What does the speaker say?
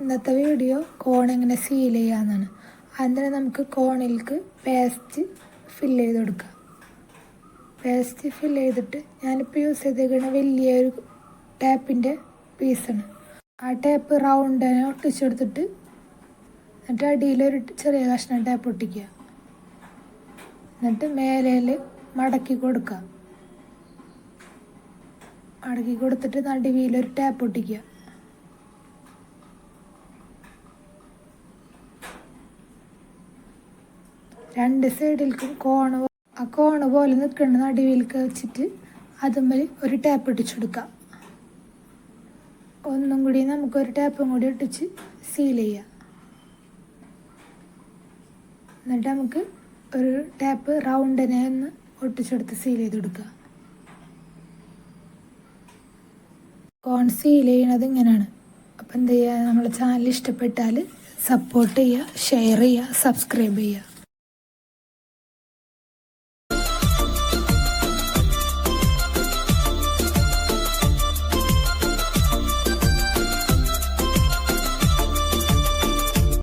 ഇന്നത്തെ വീഡിയോ കോൺ എങ്ങനെ സീൽ ചെയ്യാമെന്നാണ്. അതിന് നമുക്ക് കോണിലേക്ക് പേസ്റ്റ് ഫില്ല് ചെയ്ത് കൊടുക്കാം. പേസ്റ്റ് ഫില്ല് ചെയ്തിട്ട് ഞാനിപ്പോൾ യൂസ് ചെയ്തേക്കുന്ന വലിയൊരു ടാപ്പിൻ്റെ പീസാണ്. ആ ടാപ്പ് റൗണ്ടിനെ ഒട്ടിച്ചെടുത്തിട്ട് എന്നിട്ട് അടിയിലൊരു ചെറിയ കഷ്ണം ടാപ്പ് ഒട്ടിക്കുക. എന്നിട്ട് മേലേൽ മടക്കി കൊടുക്കുക. മടക്കി കൊടുത്തിട്ട് നടുവിലൊരു ടാപ്പ് ഒട്ടിക്കുക. രണ്ട് സൈഡിലേക്കും കോണ് പോലെ നിൽക്കുന്ന നടുവിലേക്ക് വെച്ചിട്ട് അതുമ്മൽ ഒരു ടാപ്പ് ഒട്ടിച്ചെടുക്കാം. ഒന്നും കൂടി നമുക്കൊരു ടാപ്പും കൂടി ഒട്ടിച്ച് സീൽ ചെയ്യാം. എന്നിട്ട് നമുക്ക് ഒരു ടാപ്പ് റൗണ്ടിനെ ഒന്ന് ഒട്ടിച്ചെടുത്ത് സീൽ ചെയ്ത് കൊടുക്കുക. കോൺ സീൽ ചെയ്യണത് ഇങ്ങനെയാണ്. അപ്പം എന്ത് ചെയ്യുക, നമ്മളെ ചാനൽ ഇഷ്ടപ്പെട്ടാൽ സപ്പോർട്ട് ചെയ്യുക, ഷെയർ ചെയ്യുക, സബ്സ്ക്രൈബ് ചെയ്യുക.